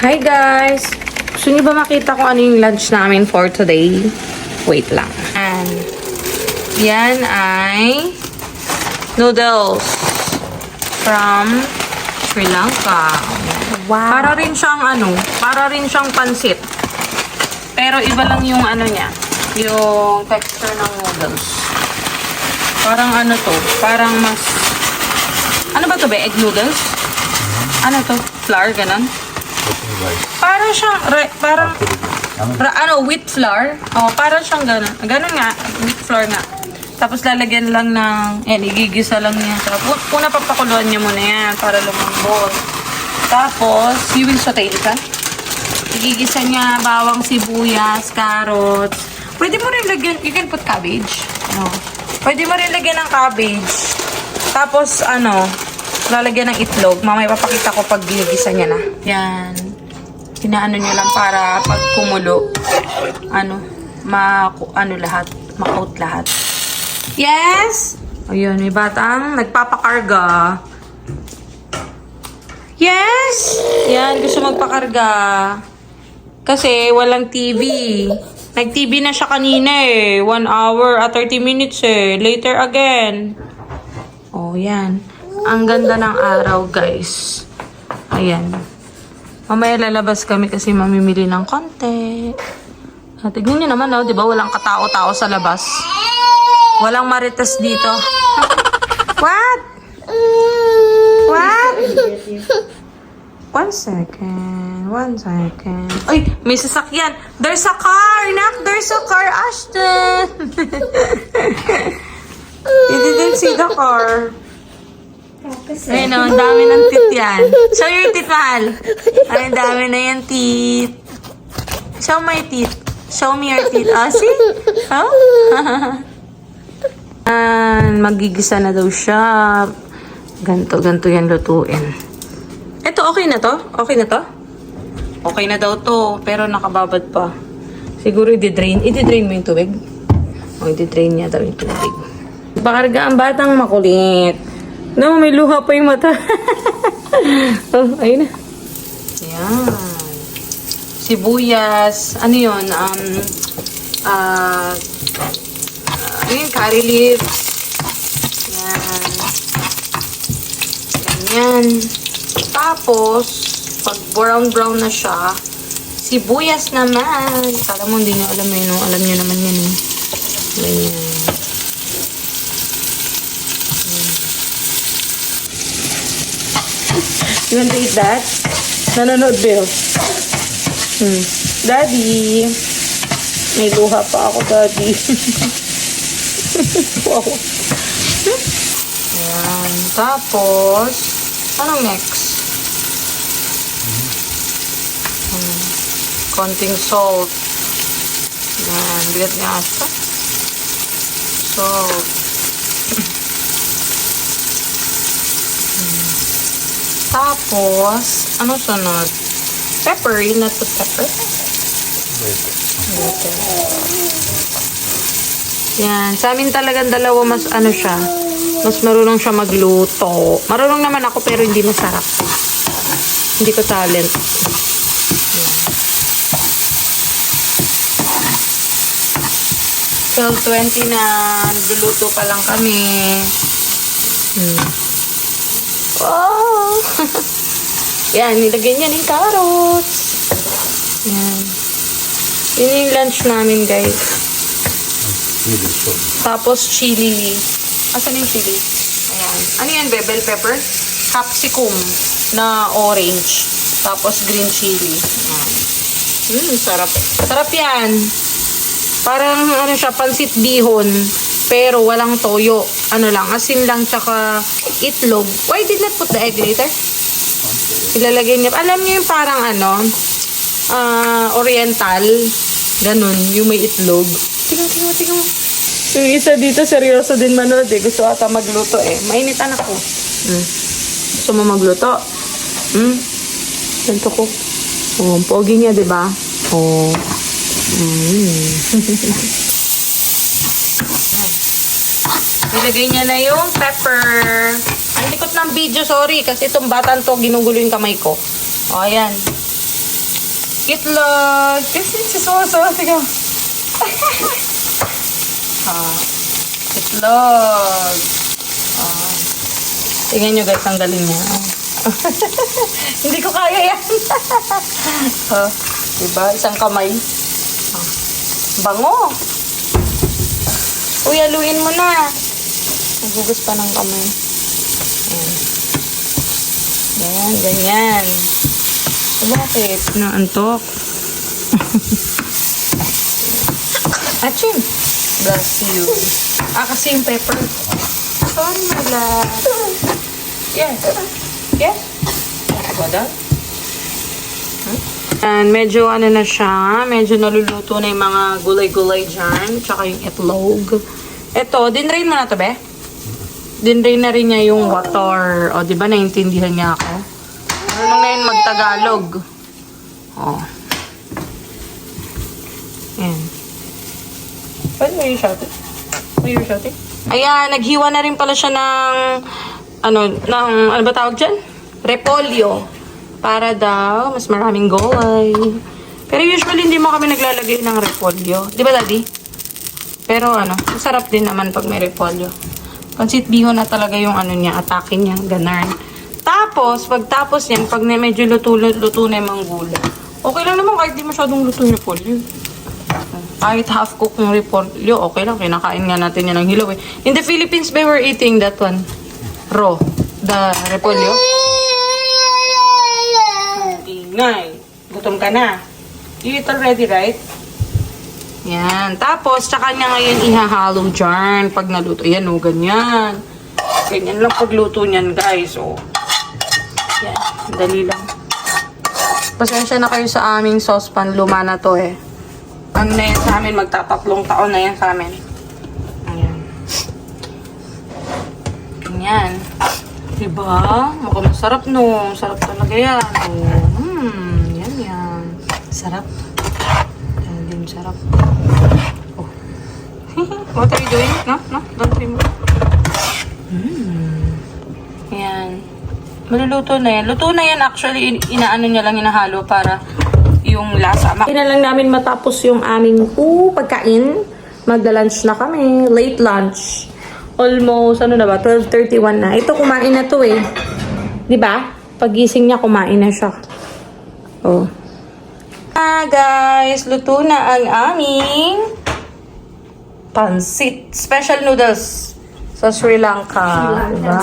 Hi guys! Gusto niyo ba makita kung ano yung lunch namin for today? Wait lang. And yan ay noodles from Sri Lanka. Wow. Para rin siyang pansit. Pero iba lang yung ano niya, yung texture ng noodles. Parang ano to, parang mas, ano ba to be? Egg noodles? Ano to? Flour, ganon? Parang siyang, wheat flour. Oh, parang siyang ganon. Ganon nga, wheat flour nga. Tapos lalagyan lang ng, igigisa lang niya. Tapos, una papakuluan niya muna yan para lumambot. Tapos, you will saute it, ha? Igigisa niya bawang sibuyas, carrots. Pwede mo rin lagyan, you can put cabbage. No. Pwede mo rin lagyan ng cabbage. Tapos, lalagyan ng itlog. Mamaya papakita ko pag ginigisa niya na. Yan. Pinaano niya lang para pag kumulo, ma-coat lahat. Yes! Ayun, may batang nagpapakarga. Yes! Yan, gusto magpakarga. Kasi walang TV. Nag-TV na siya kanina 1 hour at 30 minutes Later again. Oh, yan. Ang ganda ng araw, guys. Ayan. Mamaya lalabas kami kasi mamimili ng konti. Tignan nyo naman, di ba? Walang katao-tao sa labas. Walang marites dito. What? What? 1 second. Ay, may sasakyan. There's a car, Nak. There's a car, Ashton. You didn't see the car. Ayun, ang dami ng tit yan. Show your tit, mahal. Ay, ang dami na yan, tit. Show my tit. Show me your tit. See? Oh? Magigisa na daw siya. Ganto yan lutuin. Ito, okay na to? Okay na to? Okay na daw to, pero nakababad pa. Siguro i-drain. I-drain mo yung tubig? O, i-drain niya daw yung tubig. Pakarga ang batang makulit. No, may luha pa yung mata. Oh, ayun na. Yan. Sibuyas. Ano yun? Ayun, curry leaves. Yan. Ganyan. Tapos, pag brown na siya, sibuyas naman. Kala mo, hindi nyo alam yun. No? Alam nyo naman yan. Ganyan. You want to eat that? Nanonood, Bill. Daddy. May luha pa ako, Daddy. Wow. Ayan. Tapos, anong next? Konting salt. Ayan. Bigat niya ata. Salt. Tapos, ano sunod? Pepper. You not put pepper? Okay. Yan. Sa amin talagang dalawa mas siya. Mas marunong siya magluto. Marunong naman ako pero hindi masarap. Hindi ko talent. Yan. 12:20 na. Nagluluto pa lang kami. Oh! Yan, nilagay niya ng carrots. Yan. Yun yung lunch namin, guys. Tapos, chili. Asan yung chili? Ayan. Ano yan, bell pepper? Capsicum na orange. Tapos, green chili. Ayan. Sarap. Sarap yan. Parang, siya, pansit bihon. Pero walang toyo. Asin lang, tsaka itlog. Why did not put the egg later? Ilalagay niya. Alam niyo yung parang oriental. Ganun, yung may itlog. Tingnan mo. Yung isa dito, seryoso din manood Gusto ata magluto Mainit anak ko. Gusto mo magluto? Ganto ko. Oh, pogi niya, diba? Oh. Ilagay niya na yung pepper. Ang likot ng video, sorry. Kasi itong batang to, ginugulo yung kamay ko. O, ayan. Itlog. Kasi si Soso. Sige. Itlog. Tingnan nyo guys, ang galing niya. Hindi ko kaya yan. Diba? Isang kamay. Bango. Uy, haluin mo na. Nagugas pa ng kamay. Yan, ganyan. Bakit? Naantok. Achim. Bless you. Kasi yung pepper. Sorry, my love. Yeah. Yeah. Goda. And medyo ano na siya. Medyo naluluto na yung mga gulay-gulay dyan. Tsaka yung itlog. Ito, dinrain mo na to, be? Dinrain na rin niya yung water. O, di ba naintindihan niya ako? Ano na yun magtagalog? O. Ayan. Pwede mo yung shouting? May yung shouting? Ayan, naghiwa na rin pala siya ng ano ba tawag dyan? Repolyo. Para daw, mas maraming gulay. Pero usually, hindi mo kami naglalagay ng repolyo. Di ba, Daddy? Pero ano, masarap din naman pag may repolyo. Pansit bihon na talaga yung ano niya, atake niya, ganar. Tapos, pagtapos yan, pag medyo luto na yung mga gulay. Okay lang naman kahit di masyadong luto yung repolyo. Kahit half cook ng repolyo, okay lang. Kinakain nga natin yan ng hilaw eh. In the Philippines, we were eating that one. Raw. The repolyo. Ingay. Gutom ka na. You eat already, right? Yan. Tapos, tsaka niya ngayon ihahalo dyan pag naluto. Yan o, ganyan. Ganyan lang pagluto niyan, guys. O. Yan. Dali lang. Pasensya na kayo sa aming saucepan. Luma na to eh. Ano na yan sa amin? Magtatatlong taon na yan sa amin. Ayan. Ganyan. Diba? Mukhang masarap no. Sarap talaga yan. Yan. Sarap. Yan din sarap. Oh. What are you doing? No? Don't film mo. Yan. Maluluto na yan. Luto na yan actually. Inaano niya lang, hinahalo para yung lasa. Kaya lang namin matapos yung aming pagkain. Magda-lunch na kami. Late lunch. Almost, 12:31 na. Ito, kumain na to eh. Diba? Pagising niya, kumain na siya. Oh. Guys, luto na ang aming pansit. Special noodles sa Sri Lanka. Diba?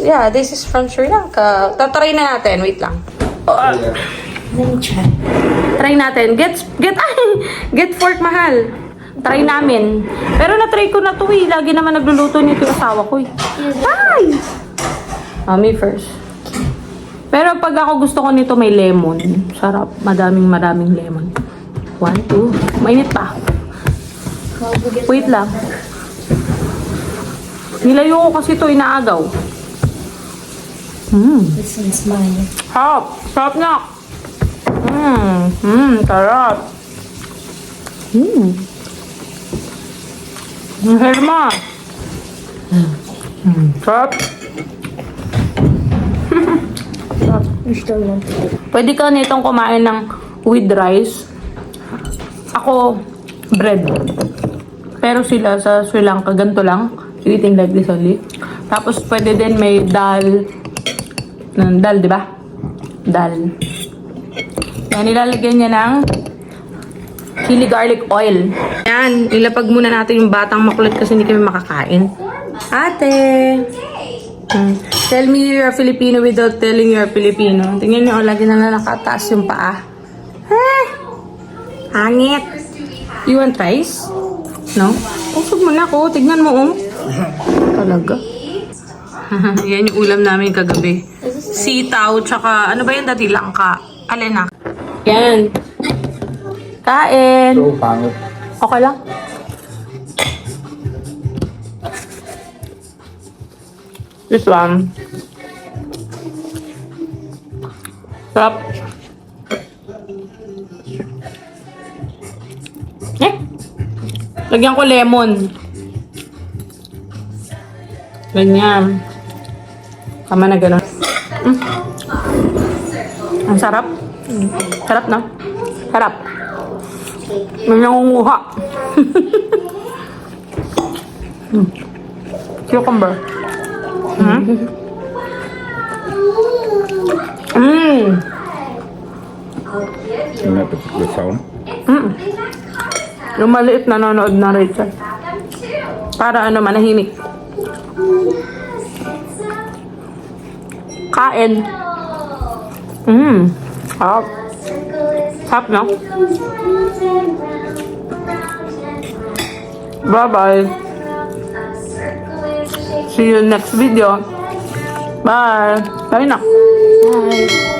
Yeah, this is from Sri Lanka. Tatry na natin. Wait lang. Let me try. Try natin. Get fork, mahal. Try namin. Pero na-try ko na to eh. Lagi naman nagluluto nito yung asawa ko eh. Hi! Me first. Pero pag ako gusto ko nito may lemon. Sarap. Madaming lemon. 1, 2. Mainit pa. Wait lang. Nilayo ko kasi ito inaagaw. This one's mine. Sarap na. Sarap. Herma. Sarap. Pwede ka nitong kumain ng with rice. Ako, bread. Pero sila sa Sri Lanka, ganito lang. Eating like this only. Tapos pwede din may dal. Dal, di ba? Dal. Yan, nilalagyan niya ng chili garlic oil. Yan, ilapag muna natin yung batang makulit kasi hindi kami makakain. Ate! Tell me you're Filipino without telling you're Filipino. Tingnan niyo, lagi na nakataas yung paa. Hangit! You want rice? No? Usog mo na ko. Tignan mo, oh. Talaga. Yan yung ulam namin kagabi. Sitaw, tsaka, ano ba yung dati? Langka. Alena. Yan. Kain. So, pangit. Okay lang. This one. Sarap. Lagyan ko lemon. Ganyan. Tama na gano'n. Ang sarap. Sarap na. Sarap. May nangunguha. Cucumber. Yung nga the sound. Yung maliit na nanonood na Rachel. Para ano, manahimik. Kain. Sarap. Sarap, no? Bye-bye. See you next video. Bye. Bye na. Bye.